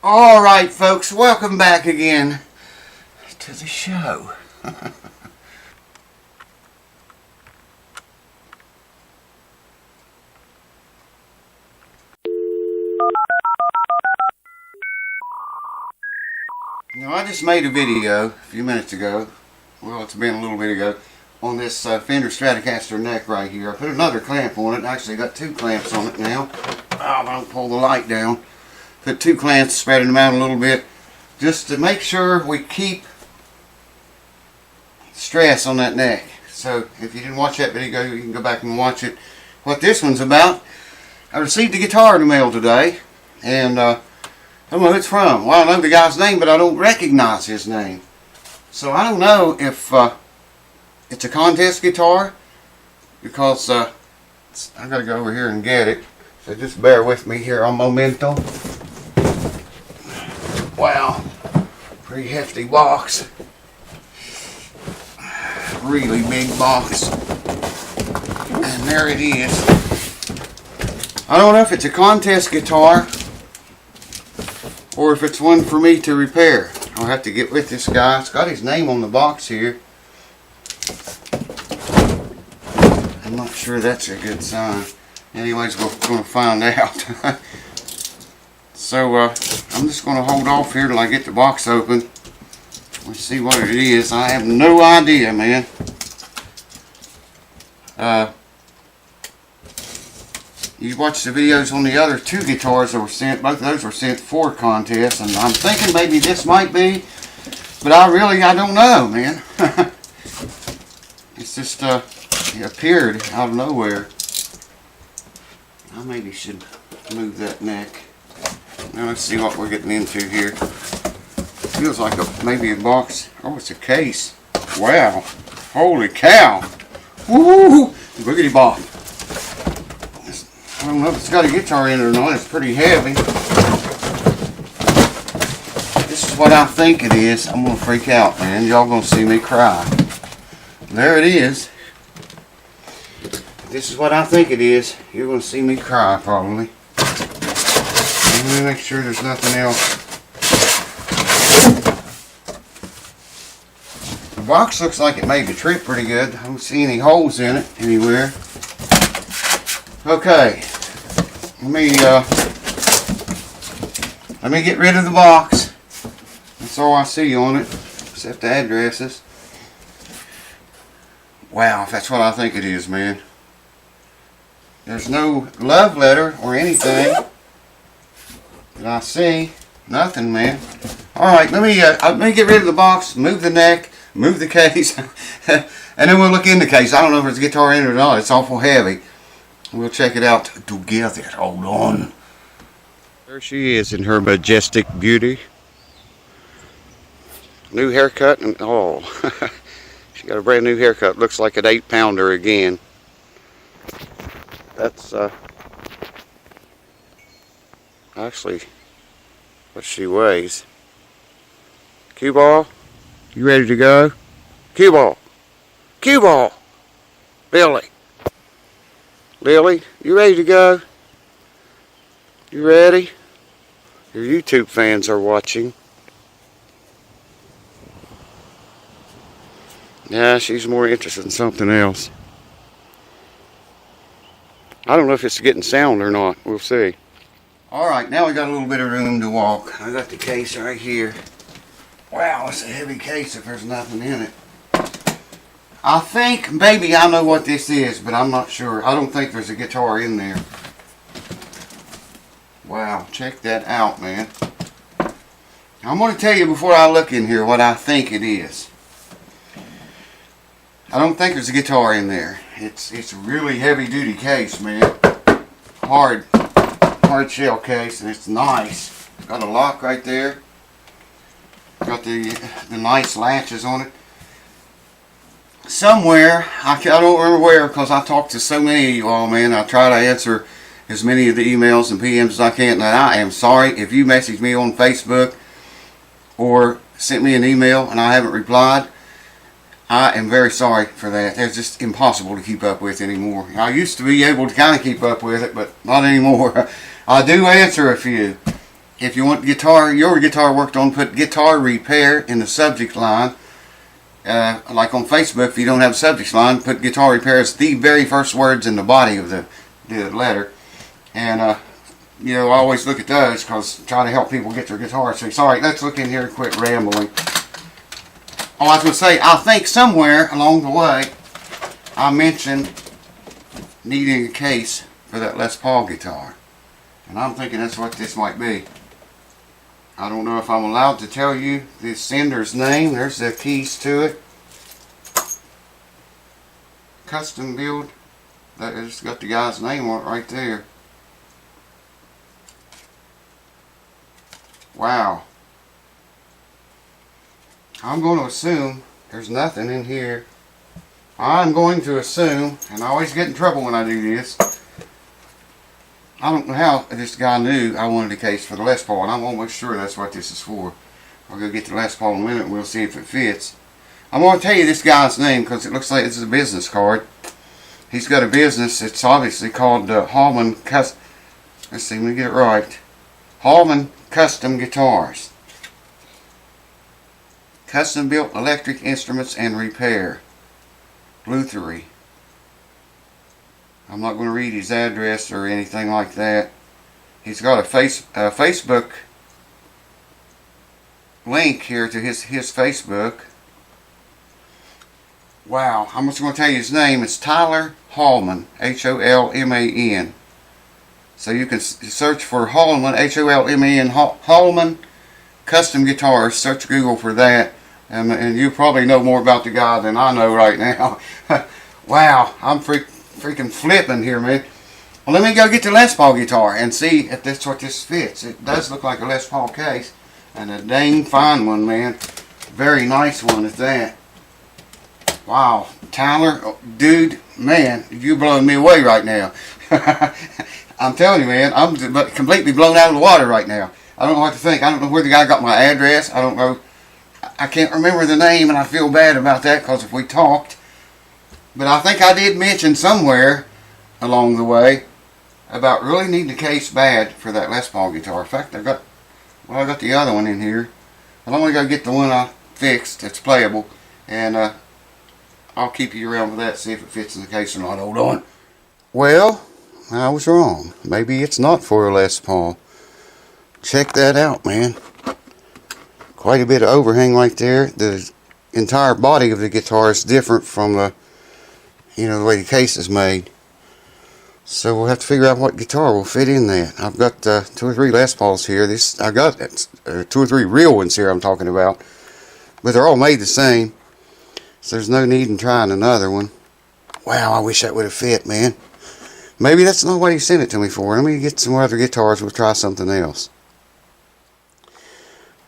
Alright folks, welcome back again to the show. Now I just made a video a few minutes ago, well it's been a little bit ago, on this Fender Stratocaster neck right here. I put another clamp on it, actually got two clamps on it now. Oh, don't pull the light down. Put two clamps, spreading them out a little bit, just to make sure we keep stress on that neck. So if you didn't watch that video, you can go back and watch it. What this one's about, I received a guitar in the mail today, and I don't know who it's from. Well, I know the guy's name, but I don't recognize his name. So I don't know if it's a contest guitar, because I gotta go over here and get it. So just bear with me here on Memento. Wow, pretty hefty box. Really big box. And there it is. I don't know if it's a contest guitar or if it's one for me to repair. I'll have to get with this guy. It's got his name on the box here. I'm not sure that's a good sign. Anyways, we're going to find out. So I'm just going to hold off here till I get the box open. Let's see what it is. I have no idea, man. You watched the videos on the other two guitars that were sent. Both of those were sent for contests, and I'm thinking maybe this might be, but I don't know, man. It's just it appeared out of nowhere. I maybe should move that neck. Now let's see what we're getting into here. Feels like maybe a box. Oh, it's a case. Wow. Holy cow. Woo! Boogity bop. I don't know if it's got a guitar in it or not. It's pretty heavy. This is what I think it is. I'm going to freak out, man. Y'all going to see me cry. There it is. This is what I think it is. You're going to see me cry, probably. Let me make sure there's nothing else. The box looks like it made the trip pretty good. I don't see any holes in it anywhere. Okay. Let me get rid of the box. That's all I see on it, except the addresses. Wow, if that's what I think it is, man. There's no love letter or anything that I see. Nothing, man. Alright, let me get rid of the box, move the neck, move the case, and then we'll look in the case. I don't know if there's a guitar in it or not. It's awful heavy. We'll check it out together. Hold on. There she is in her majestic beauty. New haircut, and oh, she got a brand new haircut. Looks like an 8-pounder again. That's actually what she weighs. Cue ball, you ready to go? Cue ball, cue ball. Billy, Lily, you ready to go? You ready? Your YouTube fans are watching. Yeah, she's more interested in something else. I don't know if it's getting sound or not. We'll see. Alright, now we got a little bit of room to walk. I got the case right here. Wow, it's a heavy case if there's nothing in it. I think maybe I know what this is, but I'm not sure. I don't think there's a guitar in there. Wow, check that out, man. I'm going to tell you before I look in here what I think it is. I don't think there's a guitar in there. It's a really heavy duty case, man. Hard shell case, and it's nice. It's got a lock right there. Got the nice latches on it. Somewhere, I don't remember where, because I talk to so many of you all, man. I try to answer as many of the emails and PMs as I can, and I am sorry if you messaged me on Facebook or sent me an email and I haven't replied. I am very sorry for that. It's just impossible to keep up with anymore. I used to be able to kind of keep up with it, but not anymore. I do answer a few, if you want your guitar worked on, put guitar repair in the subject line. Like on Facebook, if you don't have a subject line, put guitar repair as the very first words in the body of the letter. And you know, I always look at those because try to help people get their guitars fixed. All right, let's look in here and quit rambling. Oh, I was going to say, I think somewhere along the way I mentioned needing a case for that Les Paul guitar, and I'm thinking that's what this might be. I don't know if I'm allowed to tell you the sender's name. There's the keys to it. Custom build. It's got the guy's name on it right there. Wow. I'm going to assume there's nothing in here. I'm going to assume, and I always get in trouble when I do this, I don't know how this guy knew I wanted a case for the Les Paul, and I'm almost sure that's what this is for. I'll go get the Les Paul in a minute and we'll see if it fits. I'm going to tell you this guy's name because it looks like this is a business card. He's got a business. It's obviously called Holman Let's see, let me get it right. Holman Custom Guitars. Custom built electric instruments and repair. Luthery. I'm not going to read his address or anything like that. He's got a Facebook link here to his Facebook. Wow, I'm just going to tell you his name. It's Tyler Holman, Holman. So you can search for Holman, Holman, Holman Custom Guitars. Search Google for that, and you probably know more about the guy than I know right now. Wow, I'm freaking flipping here, man. Well, let me go get the Les Paul guitar and see if that's what this fits. It does look like a Les Paul case, and a dang fine one, man. Very nice one at that. Wow, Tyler, dude, man, you're blowing me away right now. I'm telling you, man, I'm completely blown out of the water right now. I don't know what to think. I don't know where the guy got my address. I don't know. I can't remember the name, and I feel bad about that because if we talked. But I think I did mention somewhere along the way about really needing a case bad for that Les Paul guitar. In fact, I got the other one in here. I've only got to get the one I fixed that's playable, and I'll keep you around with that, see if it fits in the case or not. Hold on. Well, I was wrong. Maybe it's not for a Les Paul. Check that out, man. Quite a bit of overhang right there. The entire body of the guitar is different from the, you know, the way the case is made. So we'll have to figure out what guitar will fit in that. I've got 2 or 3 Les Pauls here. I got 2 or 3 real ones here I'm talking about, but they're all made the same. So there's no need in trying another one. Wow, I wish that would have fit, man. Maybe that's not what he sent it to me for. Let me get some other guitars. We'll try something else.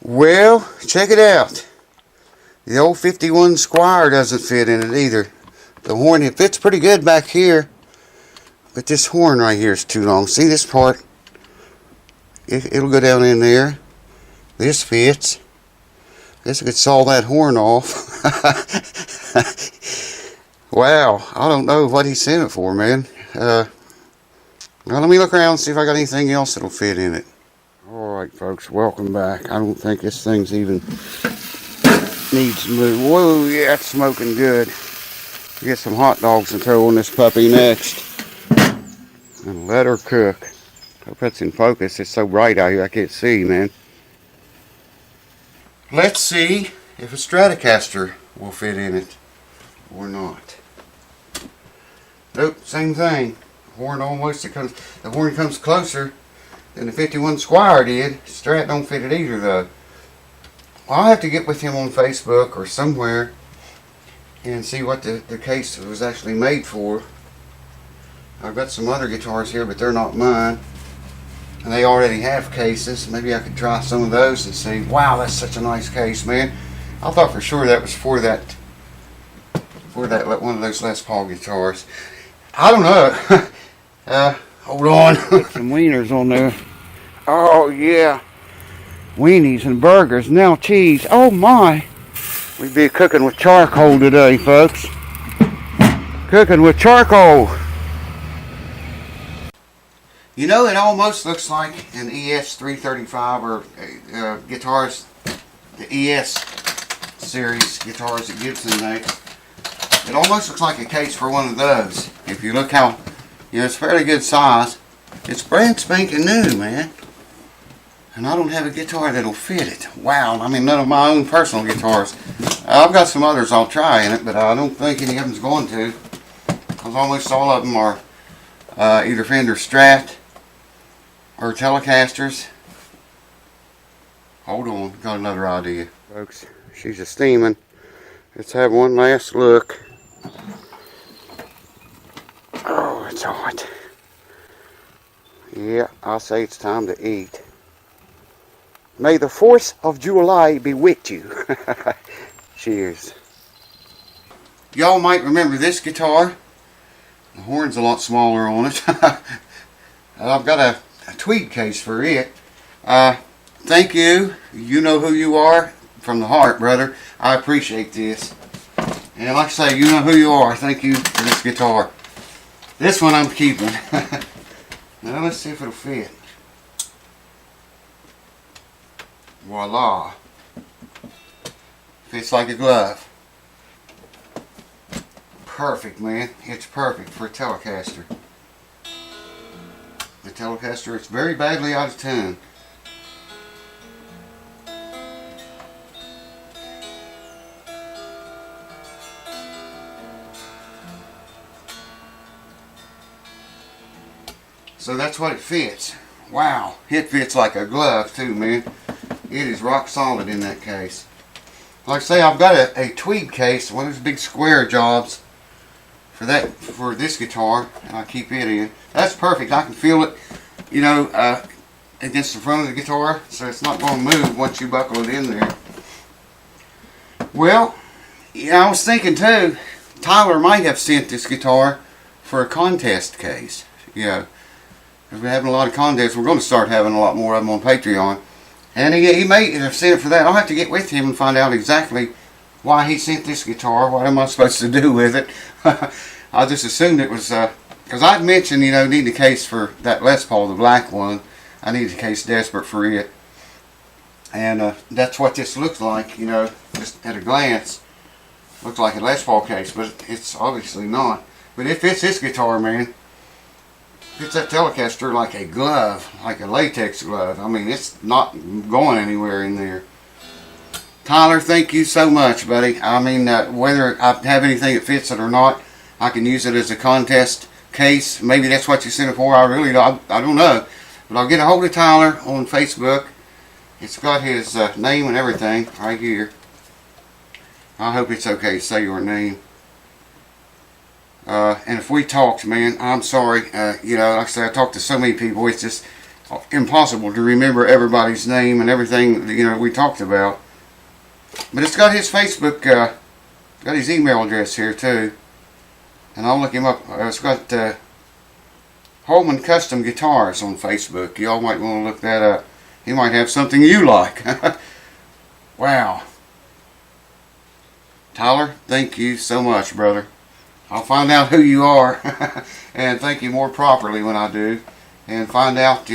Well, check it out. The old 51 Squire doesn't fit in it either. The horn, it fits pretty good back here, but this horn right here is too long. See this part? It'll go down in there. This fits. Guess I could saw that horn off. Wow, I don't know what he sent it for, man. Well, let me look around and see if I got anything else that'll fit in it. Alright, folks, welcome back. I don't think this thing's even needs to move. Whoa, yeah, it's smoking good. Get some hot dogs and throw on this puppy next. And let her cook. Hope that's in focus. It's so bright out here I can't see, man. Let's see if a Stratocaster will fit in it or not. Nope, same thing. The horn comes closer than the 51 Squire did. Strat don't fit it either, though. Well, I'll have to get with him on Facebook or somewhere and see what the case was actually made for. I've got some other guitars here, but they're not mine. And they already have cases. Maybe I could try some of those and see. Wow, that's such a nice case, man. I thought for sure that was for that one of those Les Paul guitars. I don't know. Hold on. Put some wieners on there. Oh yeah, weenies and burgers. Now cheese. Oh my. We'd be cooking with charcoal today, folks. Cooking with charcoal. You know, it almost looks like an ES335 or guitars, the ES series guitars that Gibson makes. It almost looks like a case for one of those. If you look how, it's fairly good size. It's brand spanking new, man. And I don't have a guitar that'll fit it. Wow, I mean, none of my own personal guitars. I've got some others I'll try in it, but I don't think any of them's going to. Because almost all of them are either Fender Strat or Telecasters. Hold on, got another idea. Folks, she's a steaming. Let's have one last look. Oh, it's hot. Yeah, I say it's time to eat. May the 4th of July be with you. Cheers. Y'all might remember this guitar. The horn's a lot smaller on it. I've got a tweed case for it. Thank you. You know who you are. From the heart, brother. I appreciate this. And like I say, you know who you are. Thank you for this guitar. This one I'm keeping. Now let's see if it'll fit. Voila. Fits like a glove. Perfect, man. It's perfect for a Telecaster. The Telecaster is very badly out of tune. So that's what it fits. Wow, it fits like a glove too, man. It is rock solid in that case. Like I say, I've got a tweed case, one of those big square jobs for this guitar, and I keep it in. That's perfect. I can feel it, against the front of the guitar, so it's not going to move once you buckle it in there. Well, I was thinking too, Tyler might have sent this guitar for a contest case. Because we're having a lot of contests. We're going to start having a lot more of them on Patreon. And he may have sent it for that. I'll have to get with him and find out exactly why he sent this guitar. What am I supposed to do with it? I just assumed it was, because I'd mentioned, needing a case for that Les Paul, the black one. I need a case desperate for it. And that's what this looks like, just at a glance. Looks like a Les Paul case, but it's obviously not. But it fits this guitar, man. Fits that Telecaster like a glove, like a latex glove. I mean, it's not going anywhere in there. Tyler, thank you so much, buddy. I mean, whether I have anything that fits it or not, I can use it as a contest case. Maybe that's what you sent it for. I don't know. But I'll get a hold of Tyler on Facebook. It's got his name and everything right here. I hope it's okay to say your name. And if we talked, man, I'm sorry. Like I said, I talked to so many people. It's just impossible to remember everybody's name and everything, we talked about. But it's got his Facebook, got his email address here too. And I'll look him up. It's got Holman Custom Guitars on Facebook. Y'all might want to look that up. He might have something you like. Wow. Tyler, thank you so much, brother. I'll find out who you are and thank you more properly when I do, and find out,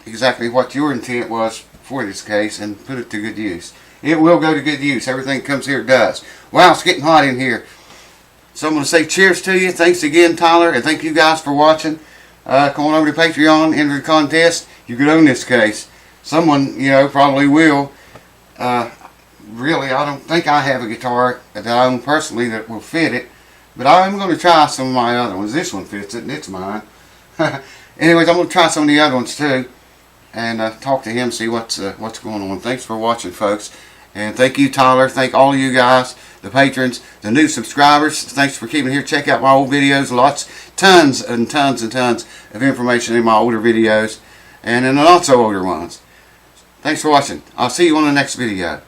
exactly what your intent was for this case and put it to good use. It will go to good use. Everything that comes here does. Wow, it's getting hot in here. So I'm going to say cheers to you. Thanks again, Tyler, and thank you guys for watching. Come on over to Patreon, enter the contest. You could own this case. Someone, probably will. Really, I don't think I have a guitar that I own personally that will fit it, but I'm going to try some of my other ones. This one fits it, and it's mine. Anyways, I'm going to try some of the other ones too, and talk to him, see what's going on. Thanks for watching, folks, and thank you, Tyler. Thank all of you guys, the patrons, the new subscribers. Thanks for keeping here. Check out my old videos. Tons and tons and tons of information in my older videos, and in the not so older ones. Thanks for watching. I'll see you on the next video.